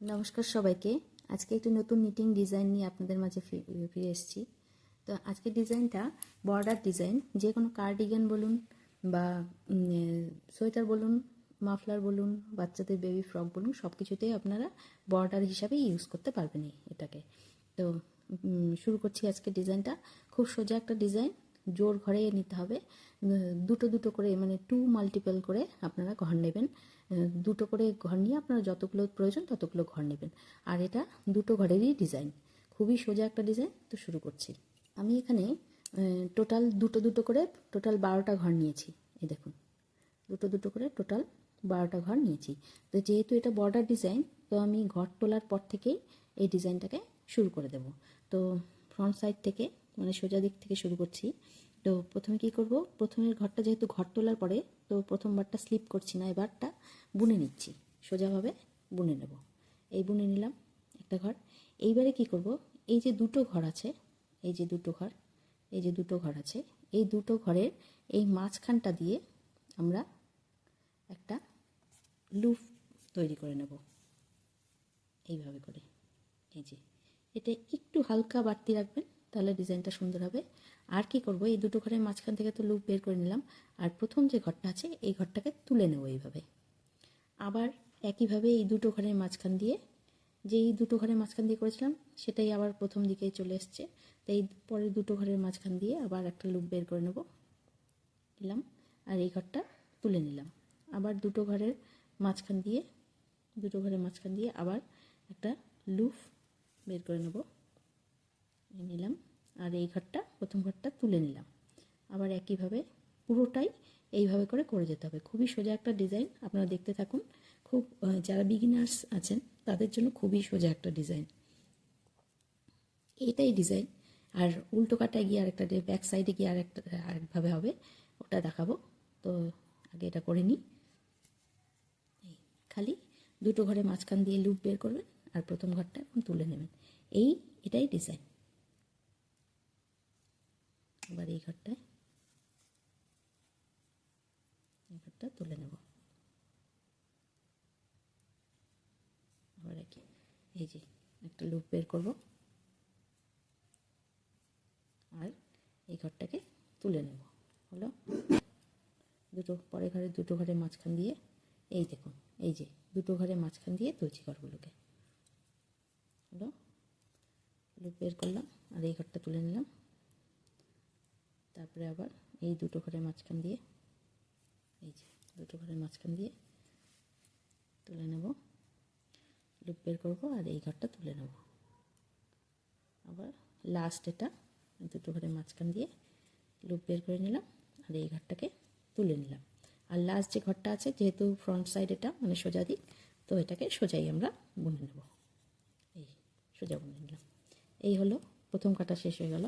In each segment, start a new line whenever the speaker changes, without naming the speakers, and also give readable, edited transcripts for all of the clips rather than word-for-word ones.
নমস্কার সবাইকে। আজকে একটি নতুন নিটিং ডিজাইন নিয়ে আপনাদের মাঝে ফিরে এসেছি। তো আজকের ডিজাইনটা বর্ডার ডিজাইন, যে কোনো কার্ডিগান বলুন বা সোয়েটার বলুন, মাফলার বলুন, বাচ্চাদের বেবি ফ্রক বলুন, সব কিছুতেই আপনারা বর্ডার হিসাবে ইউজ করতে পারবেন এটাকে। তো শুরু করছি আজকের ডিজাইনটা। খুব সোজা একটা ডিজাইন, জোর ঘরে নিতে হবে। দুটো দুটো করে মানে 2 মাল্টিপল করে আপনারা ঘর নেবেন। দুটো করে ঘর নিয়ে আপনারা যতগুলো প্রয়োজন ততগুলো ঘর নেবেন। আর এটা দুটো ঘরেরই ডিজাইন, খুবই সোজা একটা ডিজাইন। তো শুরু করছি। আমি এখানে টোটাল দুটো দুটো করে টোটাল 12টা ঘর নিয়েছি। এই দেখুন, দুটো দুটো করে টোটাল 12টা ঘর নিয়েছি। তো যেহেতু এটা বর্ডার ডিজাইন, তো আমি ঘর তোলার পর থেকেই এই ডিজাইনটাকে শুরু করে দেব। তো ফ্রন্ট সাইড থেকে মানে সোজা দিক থেকে শুরু করছি। তো প্রথমে কি করব, প্রথমের ঘরটা যেহেতু ঘর তোলার পরে, তো প্রথমবারটা স্লিপ করছি না, এবারটা বুনে নিচ্ছি, সোজাভাবে বুনে নেব। এই বুনে নিলাম একটা ঘর। এইবারে কি করব, এই যে দুটো ঘর আছে, এই যে দুটো ঘর, এই যে দুটো ঘর আছে, এই দুটো ঘরের এই মাঝখানটা দিয়ে আমরা একটা লুপ তৈরি করে নেব এইভাবে করে। এই যে এটা একটু হালকা বাড়তি রাখবেন, তাহলে ডিজাইনটা সুন্দর হবে। আর কি করব, এই দুটো ঘরের মাঝখান থেকে তো লুপ বের করে নিলাম, আর প্রথম যে ঘরটা আছে এই ঘরটাকে তুলে নেব এইভাবে। আবার একইভাবে এই দুটো ঘরের মাঝখান দিয়ে, যেই দুটো ঘরের মাঝখান দিয়ে করেছিলাম সেটাই আবার প্রথম দিকে চলে এসছে। তো এই পরের দুটো ঘরের মাঝখান দিয়ে আবার একটা লুপ বের করে নেব, নিলাম, আর এই ঘরটা তুলে নিলাম। আবার দুটো ঘরের মাঝখান দিয়ে, দুটো ঘরের মাঝখান দিয়ে আবার একটা লুপ বের করে নেব, নিলাম, আর এই ঘরটা প্রথম ঘরটা তুলে নিলাম। আবার একইভাবে পুরোটাই এইভাবে করে যেতে হবে। খুবই সোজা একটা ডিজাইন, আপনারা দেখতে থাকুন। খুব যারা বিগিনার্স আছেন তাদের জন্য খুবই সোজা একটা ডিজাইন, এইটাই ডিজাইন। আর উল্টো কাটায় গিয়ে আরেকটা, ব্যাক সাইডে গিয়ে আরেকভাবে হবে, ওটা দেখাবো। তো আগে এটা করে নিই। এই খালি দুটো ঘরে মাঝখান দিয়ে লুপ বের করবেন, আর প্রথম ঘরটা এখন তুলে নেবেন। এটাই ডিজাইন। এবার এই ঘরটা তুলে নেব। আবার এই যে একটা লুপ বের করব, আর এই ঘরটাকে তুলে নেব। হলো দুটো পরের ঘরে, দুটো ঘরের মাঝখান দিয়ে, এই দেখুন, এই যে দুটো ঘরের মাঝখান দিয়ে তুলছি ঘরগুলোকে। হলো লুপ বের করলাম, আর এই ঘরটা তুলে নিলাম। তারপরে আবার এই দুটো ঘরের মাঝখান দিয়ে, এই যে দুটো ঘরের মাঝখান দিয়ে তুলে নেব, লুপ বের করবো, আর এই ঘরটা তুলে নেব। আবার লাস্ট এটা দুটো ঘরের মাঝখান দিয়ে লুপ বের করে নিলাম, আর এই ঘরটাকে তুলে নিলাম। আর লাস্ট যে ঘরটা আছে, যেহেতু ফ্রন্ট সাইড এটা মানে সোজা দিক, তো এটাকে সোজাই আমরা বুনে নেব। এই সোজা বুনে নিলাম। এই হলো প্রথম কাটা শেষ হয়ে গেল।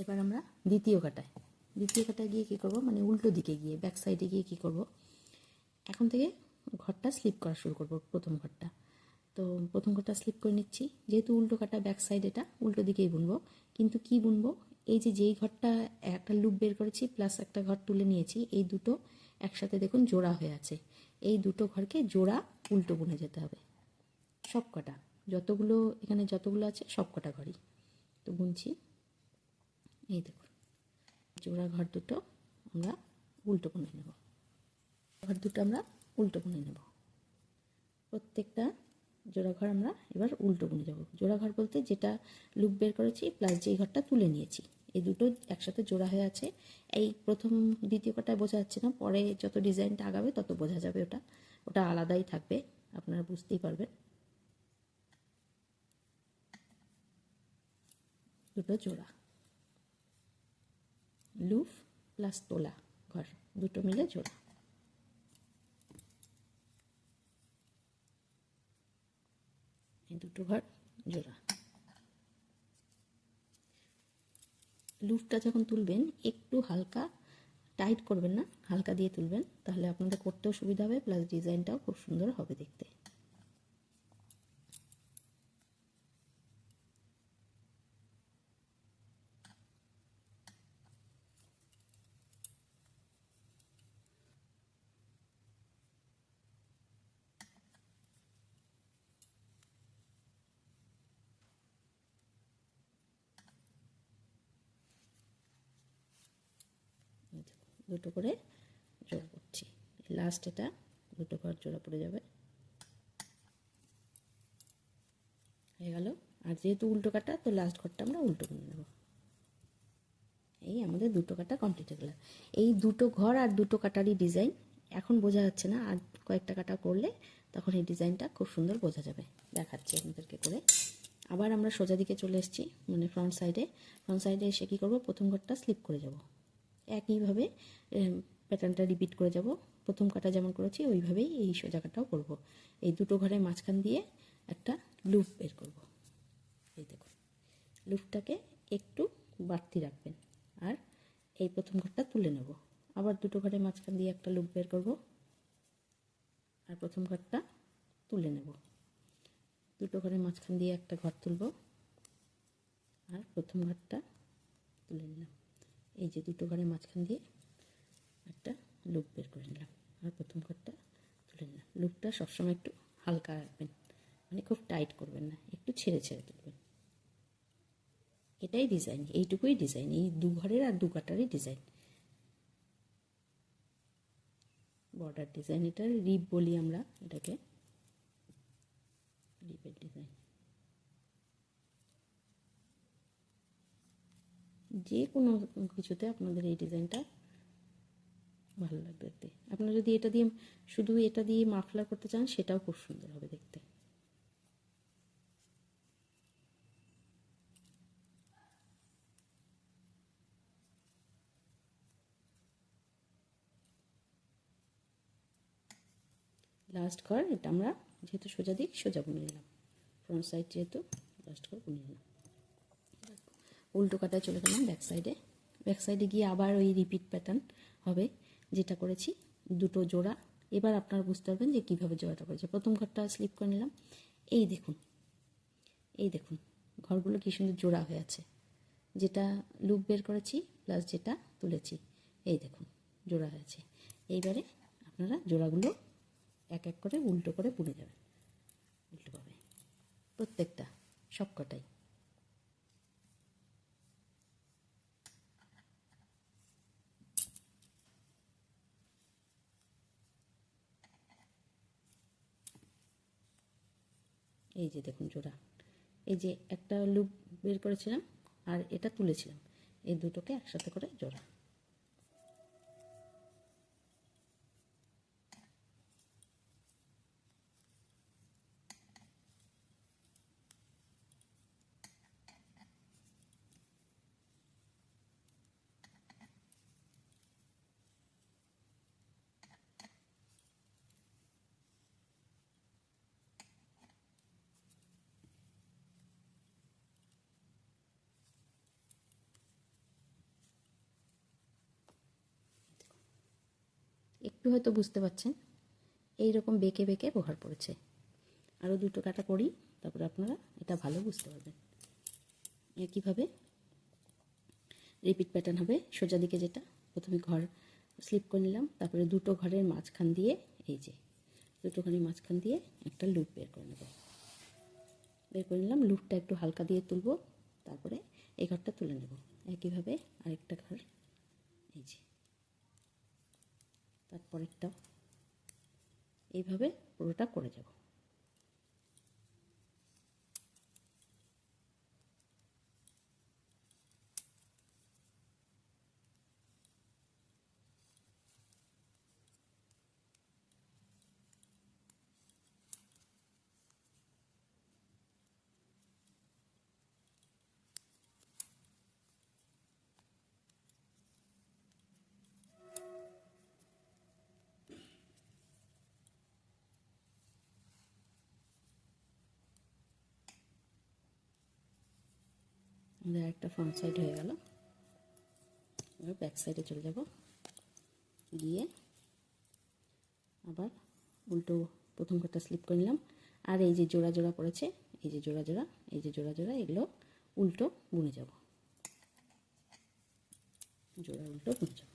এবার আমরা দ্বিতীয় কাটায় গিয়ে কী করব, মানে উল্টো দিকে গিয়ে ব্যাক সাইডে গিয়ে কী করব, এখন থেকে ঘরটা স্লিপ করা শুরু করব। প্রথম ঘরটা, তো প্রথম ঘরটা স্লিপ করে নিচ্ছি। যেহেতু উল্টো কাটা ব্যাক সাইড, এটা উল্টো দিকেই বুনবো। কিন্তু কি বুনবো, এই যে যেই ঘরটা একটা লুপ বের করেছি প্লাস একটা ঘর তুলে নিয়েছি, এই দুটো একসাথে দেখুন জোড়া হয়ে আছে। এই দুটো ঘরকে জোড়া উল্টো বুনে যেতে হবে, সব কটা, যতগুলো এখানে যতগুলো আছে সব কটা ঘরই। তো বুনছি, এই দেখুন জোড়া ঘর দুটো আমরা উল্টো বুনে নেব। ঘর দুটো আমরা উল্টো বুনে নেব। প্রত্যেকটা জোড়া ঘর আমরা এবার উল্টো বুনে যাব। জোড়া ঘর বলতে যেটা লুপ বের করেছি প্লাস যেই ঘরটা তুলে নিয়েছি, এই দুটো একসাথে জোড়া হয়ে আছে। এই প্রথম দ্বিতীয় কটায় বোঝা যাচ্ছে না, পরে যত ডিজাইনটা আগাবে তত বোঝা যাবে। ওটা আলাদাই থাকবে, আপনারা বুঝতেই পারবেন। দুটো জোড়া লুপ প্লাস তোলা ঘর দুটো মিলে জোড়া। এই দুটো ঘর জোড়া। লুপটা যখন তুলবেন একটু হালকা টাইট করবেন না, হালকা দিয়ে তুলবেন, তাহলে আপনাদের করতেও সুবিধা হবে, প্লাস ডিজাইনটাও খুব সুন্দর হবে দেখতে। দুটো করে জোড়া করছি। লাস্ট এটা দুটো ঘর জোড়া পড়ে যাবে, হয়ে গেল। আর যেহেতু উল্টো কাটা, তো লাস্ট ঘরটা আমরা উল্টো করে নেব। এই আমাদের দুটো কাটা কমপ্লিট হয়ে গেল। এই দুটো ঘর আর দুটো কাটারই ডিজাইন এখন বোঝা যাচ্ছে না, আর কয়েকটা কাটা করলে তখন এই ডিজাইনটা খুব সুন্দর বোঝা যাবে। দেখাচ্ছি আপনাদেরকে করে। আবার আমরা সোজা দিকে চলে এসেছি, মানে ফ্রন্ট সাইডে এসে কী করবো, প্রথম ঘরটা স্লিপ করে যাব। একইভাবে প্যাটার্নটা রিপিট করে যাব। প্রথম কাটা যেমন করেছি ওইভাবেই এই সোজা কাটাও করব। এই দুটো ঘরের মাঝখান দিয়ে একটা লুপ বের করব। এই দেখুন, লুপটাকে একটু বাড়তি রাখবেন, আর এই প্রথম ঘরটা তুলে নেব। আবার দুটো ঘরের মাঝখান দিয়ে একটা লুপ বের করব, আর প্রথম ঘরটা তুলে নেব। দুটো ঘরের মাঝখান দিয়ে একটা ঘর তুলব, আর প্রথম ঘরটা তুলে নিলাম। এই যে দুটো ঘরের মাঝখান দিয়ে একটা লুপ বের করে নিলাম, আর প্রথম ঘরটা তুলে নিলাম। লুপটা সবসময় একটু হালকা রাখবেন, মানে খুব টাইট করবেন না, একটু ছেড়ে ছেড়ে তুলবেন। এটাই ডিজাইন, এইটুকুই ডিজাইন, এই দু ঘরের আর দু কাটারই ডিজাইন, বর্ডার ডিজাইন। এটার রিপ বলি আমরা, এটাকে রিপের ডিজাইন। যে কোনো কিছুতে আপনাদের এই ডিজাইনটা ভালো লাগবে দেখতে। আপনারা যদি এটা দিয়ে শুধু এটা দিয়ে মাফলার করতে চান, সেটাও খুব সুন্দর হবে দেখতে। লাস্ট ঘর এটা আমরা যেহেতু সোজা দিক, সোজা বুনে নিলাম। ফ্রন্ট সাইড যেহেতু, লাস্ট ঘর বুনে নিলাম। উল্টো কাটায় চলে গেলাম ব্যাক সাইডে গিয়ে আবার ওই রিপিট প্যাটার্ন হবে যেটা করেছি, দুটো জোড়া। এবার আপনারা বুঝতে পারবেন যে কীভাবে জোড়াটা করেছে। প্রথম ঘরটা স্লিপ করে নিলাম, এই দেখুন, এই দেখুন ঘরগুলো কী সুন্দর জোড়া হয়ে আছে। যেটা লুপ বের করেছি প্লাস যেটা তুলেছি, এই দেখুন জোড়া হয়েছে। এইবারে আপনারা জোড়াগুলো এক এক করে উল্টো করে বুনে যাবেন, উল্টোভাবে প্রত্যেকটা, সবকটাই। এই যে দেখুন জোড়া, এই যে একটা লুপ বের করেছিলাম আর এটা তুলেছিলাম, এই দুটোকে একসাথে করে জোড়া। একটু হয়তো বুঝতে পারছেন, এই রকম বেঁকে বেঁকে প্রহার পড়েছে। আরও দুটো কাটা করি, তারপরে আপনারা এটা ভালো বুঝতে পারবেন। একইভাবে রিপিট প্যাটার্ন হবে। সোজা দিকে যেটা, প্রথমে ঘর স্লিপ করে নিলাম, তারপরে দুটো ঘরের মাঝখান দিয়ে, এই যে দুটো ঘরের মাঝখান দিয়ে একটা লুপ বের করে নেব। বের করে নিলাম, লুপটা একটু হালকা দিয়ে তুলব, তারপরে এই ঘরটা তুলে নেব। একইভাবে আরেকটা ঘর, এই যে তারপরেরটা, এইভাবে পুরোটা করে যাব। আমাদের একটা ফ্রন্ট সাইড হয়ে গেল। এবার ব্যাক সাইডে চলে যাব, গিয়ে আবার উল্টো প্রথম ঘরটা স্লিপ করে নিলাম, আর এই যে জোড়া জোড়া পড়েছে, এই যে জোড়া জোড়া, এই যে জোড়া জোড়া, এগুলো উল্টো বুনে যাব, জোড়া উল্টো বুনে যাব।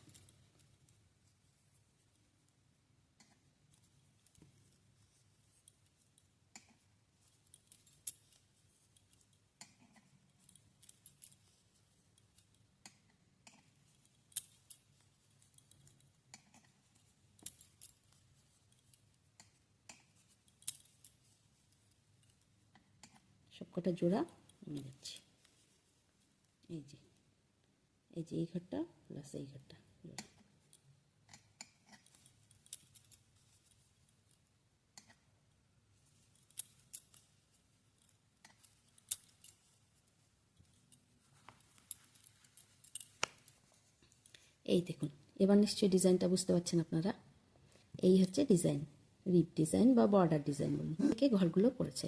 সবকটা জোড়া আমি যাচ্ছি। এই যে এই ঘরটা প্লাস এই ঘরটা জোড়া। এই দেখুন, এবার নিশ্চয়ই ডিজাইনটা বুঝতে পারছেন আপনারা। এই হচ্ছে ডিজাইন, রিপ ডিজাইন বা বর্ডার ডিজাইন বলুন, থেকে ঘরগুলো পড়েছে।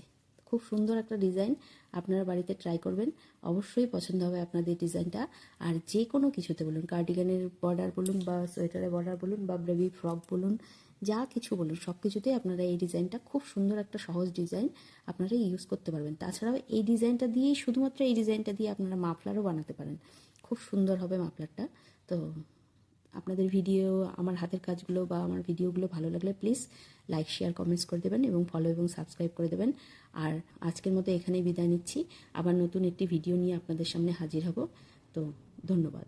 খুব সুন্দর একটা ডিজাইন, আপনারা বাড়িতে ট্রাই করবেন, অবশ্যই পছন্দ হবে আপনাদের ডিজাইনটা। আর যে কোনো কিছুতে বলুন, কার্ডিগানের বর্ডার বলুন বা সোয়েটারের বর্ডার বলুন বা বেবি ফ্রক বলুন, যা কিছু বলুন সব কিছুতেই আপনারা এই ডিজাইনটা, খুব সুন্দর একটা সহজ ডিজাইন, আপনারা ইউজ করতে পারবেন। তাছাড়াও এই ডিজাইনটা দিয়েই, শুধুমাত্র এই ডিজাইনটা দিয়ে আপনারা মাফলারও বানাতে পারেন, খুব সুন্দর হবে মাফলারটা। তো আপনাদের ভিডিও, আমার হাতের কাজগুলো বা আমার ভিডিওগুলো ভালো লাগলে প্লিজ লাইক, শেয়ার, কমেন্টস করে দেবেন এবং ফলো এবং সাবস্ক্রাইব করে দেবেন। আর আজকের মতো এখানেই বিদায় নিচ্ছি, আবার নতুন একটি ভিডিও নিয়ে আপনাদের সামনে হাজির হব। তো ধন্যবাদ।